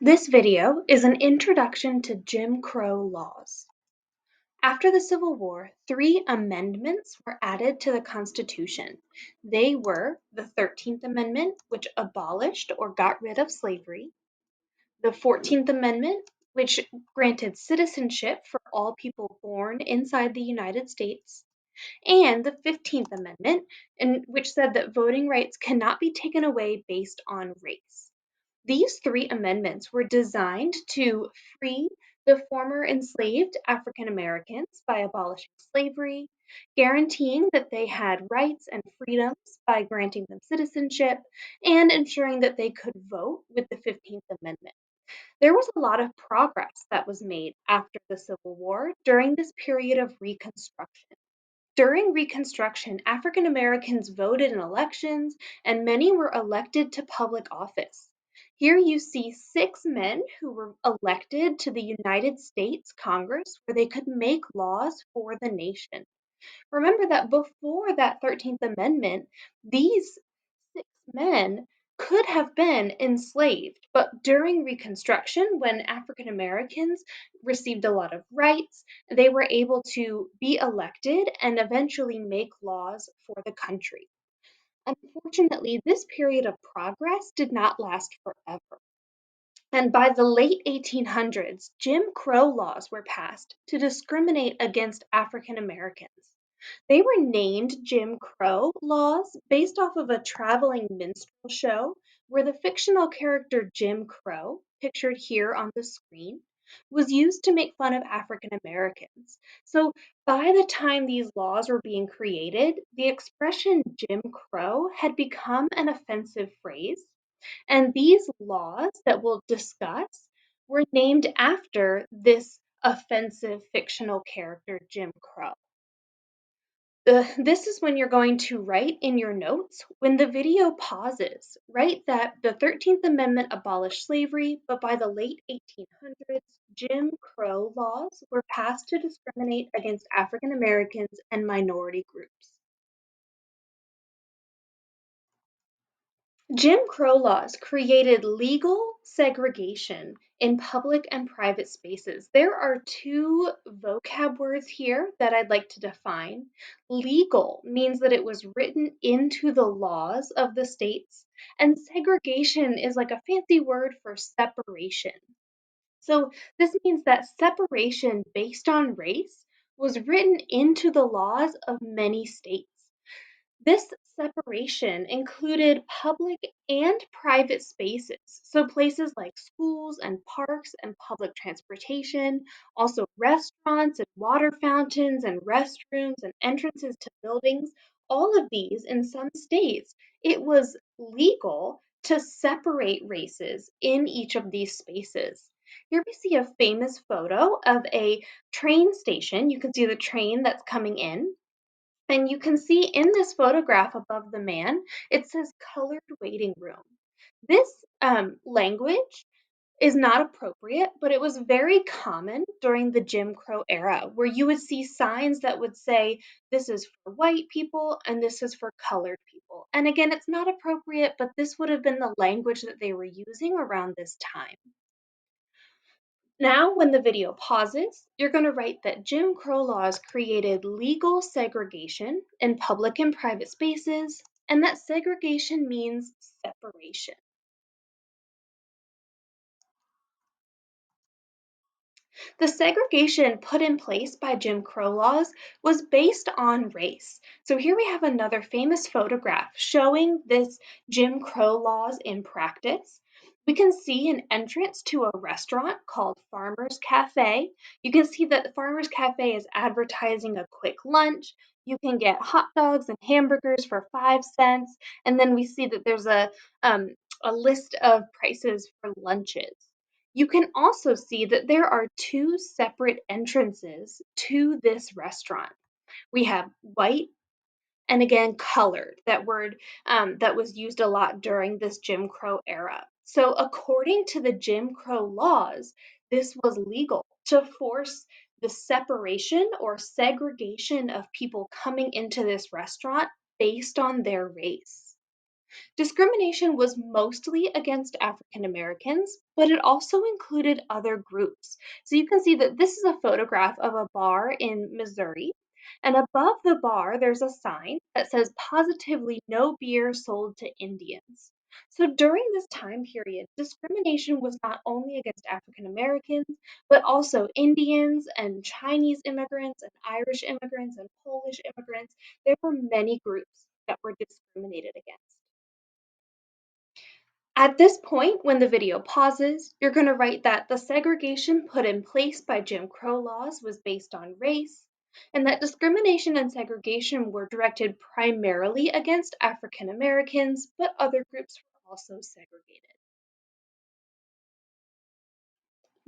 This video is an introduction to Jim Crow laws. After the Civil War, three amendments were added to the Constitution. They were the 13th Amendment, which abolished or got rid of slavery, the 14th Amendment, which granted citizenship for all people born inside the United States, and the 15th Amendment, which said that voting rights cannot be taken away based on race. These three amendments were designed to free the former enslaved African Americans by abolishing slavery, guaranteeing that they had rights and freedoms by granting them citizenship, and ensuring that they could vote with the 15th Amendment. There was a lot of progress that was made after the Civil War during this period of Reconstruction. During Reconstruction, African Americans voted in elections and many were elected to public office. Here you see six men who were elected to the United States Congress where they could make laws for the nation. Remember that before that 13th Amendment, these six men could have been enslaved, but during Reconstruction, when African Americans received a lot of rights, they were able to be elected and eventually make laws for the country. Unfortunately, this period of progress did not last forever. And by the late 1800s, Jim Crow laws were passed to discriminate against African Americans. They were named Jim Crow laws based off of a traveling minstrel show where the fictional character Jim Crow, pictured here on the screen, was used to make fun of African Americans. So by the time these laws were being created, the expression Jim Crow had become an offensive phrase, and these laws that we'll discuss were named after this offensive fictional character, Jim Crow. This is when you're going to write in your notes, when the video pauses, write that the 13th Amendment abolished slavery, but by the late 1800s, Jim Crow laws were passed to discriminate against African Americans and minority groups. Jim Crow laws created legal segregation in public and private spaces. There are two vocab words here that I'd like to define. Legal means that it was written into the laws of the states, and segregation is like a fancy word for separation. So this means that separation based on race was written into the laws of many states. This separation included public and private spaces, so places like schools and parks and public transportation, also restaurants and water fountains and restrooms and entrances to buildings. All of these, in some states, it was legal to separate races in each of these spaces. Here we see a famous photo of a train station. You can see the train that's coming in. And you can see in this photograph above the man, it says colored waiting room. This language is not appropriate, but it was very common during the Jim Crow era, where you would see signs that would say, this is for white people and this is for colored people. And again, it's not appropriate, but this would have been the language that they were using around this time. Now, when the video pauses, you're going to write that Jim Crow laws created legal segregation in public and private spaces, and that segregation means separation. The segregation put in place by Jim Crow laws was based on race. So here we have another famous photograph showing this Jim Crow laws in practice. We can see an entrance to a restaurant called Farmer's Cafe. You can see that the Farmer's Cafe is advertising a quick lunch. You can get hot dogs and hamburgers for 5 cents. And then we see that there's a list of prices for lunches. You can also see that there are two separate entrances to this restaurant. We have white and again colored. That word that was used a lot during this Jim Crow era. So, according to the Jim Crow laws, this was legal to force the separation or segregation of people coming into this restaurant based on their race. Discrimination was mostly against African Americans, but it also included other groups. So you can see that this is a photograph of a bar in Missouri. And above the bar, there's a sign that says positively no beer sold to Indians. So during this time period, discrimination was not only against African Americans, but also Indians and Chinese immigrants and Irish immigrants and Polish immigrants. There were many groups that were discriminated against. At this point, when the video pauses, you're going to write that the segregation put in place by Jim Crow laws was based on race, and that discrimination and segregation were directed primarily against African Americans, but other groups were also segregated.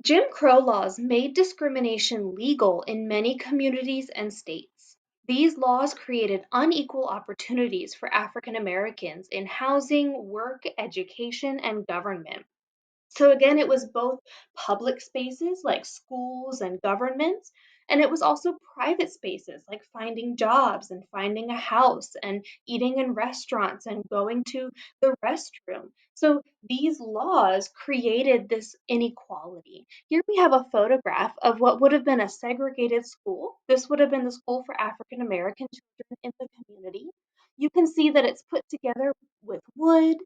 Jim Crow laws made discrimination legal in many communities and states. These laws created unequal opportunities for African Americans in housing, work, education, and government. So again, it was both public spaces like schools and governments, and it was also private spaces like finding jobs and finding a house and eating in restaurants and going to the restroom. So these laws created this inequality. Here we have a photograph of what would have been a segregated school. This would have been the school for African American children in the community. You can see that it's put together with wood.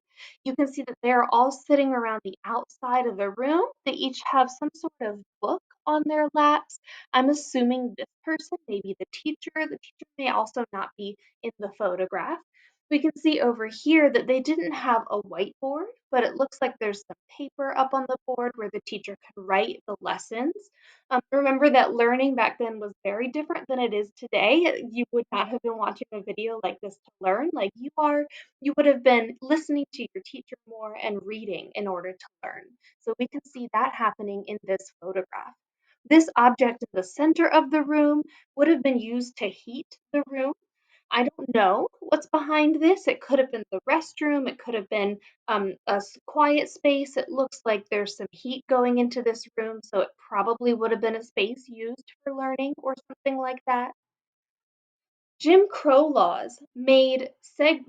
You can see that they're all sitting around the outside of the room. They each have some sort of book on their laps. I'm assuming this person may be the teacher. The teacher may also not be in the photograph. We can see over here that they didn't have a whiteboard, but it looks like there's some paper up on the board where the teacher could write the lessons. Remember that learning back then was very different than it is today. You would not have been watching a video like this to learn like you are. You would have been listening to your teacher more and reading in order to learn. So we can see that happening in this photograph. This object in the center of the room would have been used to heat the room. I don't know what's behind this. It could have been the restroom. It could have been quiet space. It looks like there's some heat going into this room, so it probably would have been a space used for learning or something like that. Jim Crow laws made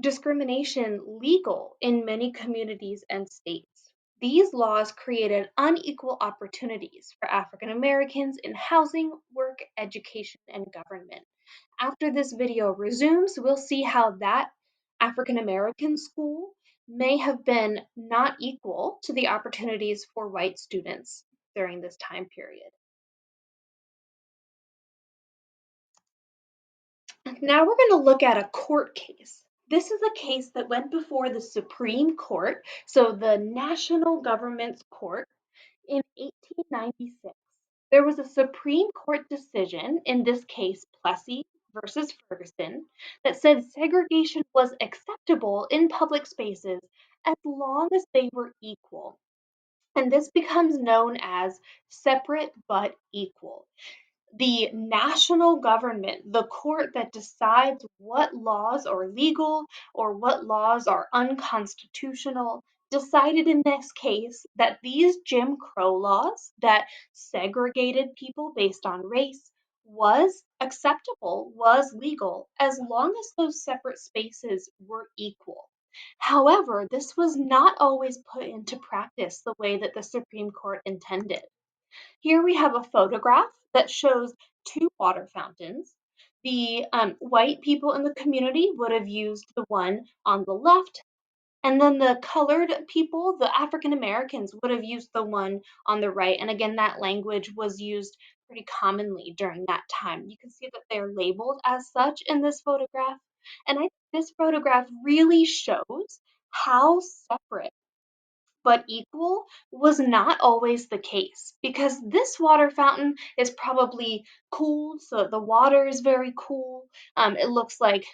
discrimination legal in many communities and states. These laws created unequal opportunities for African Americans in housing, work, education, and government. After this video resumes, we'll see how that African American school may have been not equal to the opportunities for white students during this time period. Now we're going to look at a court case. This is a case that went before the Supreme Court, so the national government's court, in 1896. There was a Supreme Court decision, in this case Plessy versus Ferguson, that said segregation was acceptable in public spaces as long as they were equal. And this becomes known as separate but equal. The national government, the court that decides what laws are legal or what laws are unconstitutional, decided in this case that these Jim Crow laws that segregated people based on race was acceptable, was legal, as long as those separate spaces were equal. However, this was not always put into practice the way that the Supreme Court intended. Here we have a photograph that shows two water fountains. The white people in the community would have used the one on the left, and then the colored people, the African Americans, would have used the one on the right. And again, that language was used pretty commonly during that time. You can see that they're labeled as such in this photograph. And I think this photograph really shows how separate but equal was not always the case because this water fountain is probably cooled, so the water is very cool. It looks like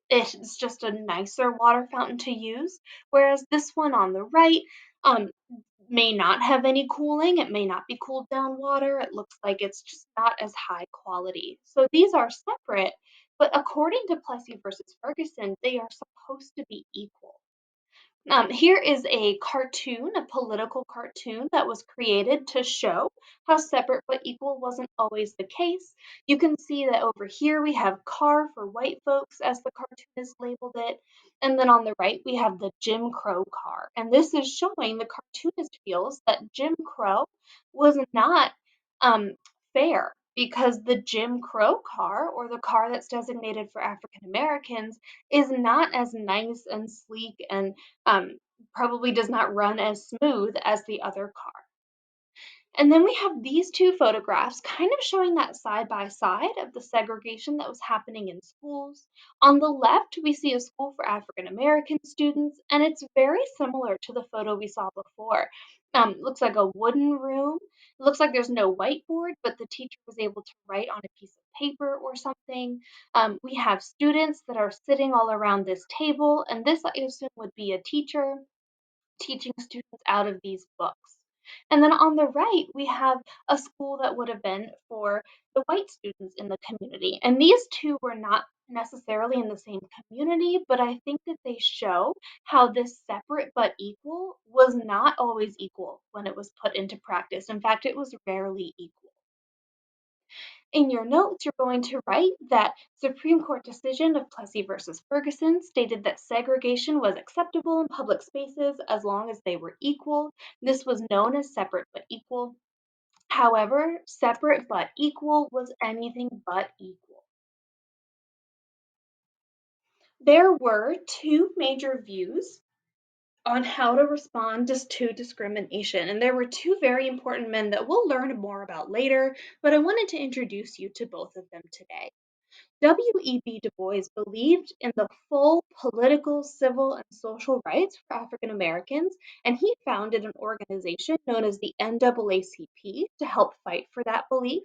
it's just a nicer water fountain to use, whereas this one on the right um, may not have any cooling. It may not be cooled down water. It looks like it's just not as high quality. So these are separate, but according to Plessy versus Ferguson, they are supposed to be equal. Here is a cartoon, a political cartoon that was created to show how separate but equal wasn't always the case. You can see that over here we have car for white folks, as the cartoonist labeled it, and then on the right we have the Jim Crow car. And this is showing the cartoonist feels that Jim Crow was not um, fair because the Jim Crow car, or the car that's designated for African Americans, is not as nice and sleek and um, probably does not run as smooth as the other car. And then we have these two photographs kind of showing that side by side of the segregation that was happening in schools. On the left, we see a school for African American students, and it's very similar to the photo we saw before. Looks like a wooden room. It looks like there's no whiteboard, but the teacher was able to write on a piece of paper or something. We have students that are sitting all around this table, and this, I assume, would be a teacher teaching students out of these books. And then on the right, we have a school that would have been for the white students in the community. And these two were not necessarily in the same community, but I think that they show how this separate but equal was not always equal when it was put into practice. In fact, it was rarely equal. In your notes, you're going to write that Supreme Court decision of Plessy versus Ferguson stated that segregation was acceptable in public spaces as long as they were equal. This was known as separate but equal. However, separate but equal was anything but equal. There were two major views on how to respond to discrimination, and there were two very important men that we'll learn more about later, but I wanted to introduce you to both of them today. W.E.B. Du Bois believed in the full political, civil, and social rights for African Americans, and he founded an organization known as the NAACP to help fight for that belief.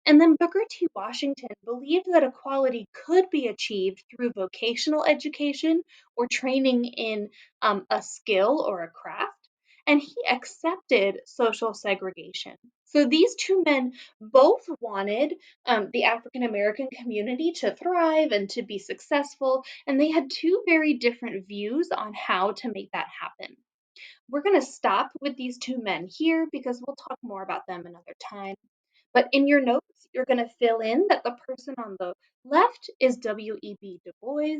And then Booker T. Washington believed that equality could be achieved through vocational education or training in a skill or a craft, and he accepted social segregation. So these two men both wanted the African American community to thrive and to be successful, and they had two very different views on how to make that happen. We're going to stop with these two men here because we'll talk more about them another time. But in your notes, you're going to fill in that the person on the left is W.E.B. Du Bois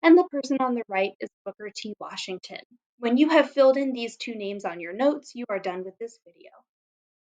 and the person on the right is Booker T. Washington. When you have filled in these two names on your notes, you are done with this video.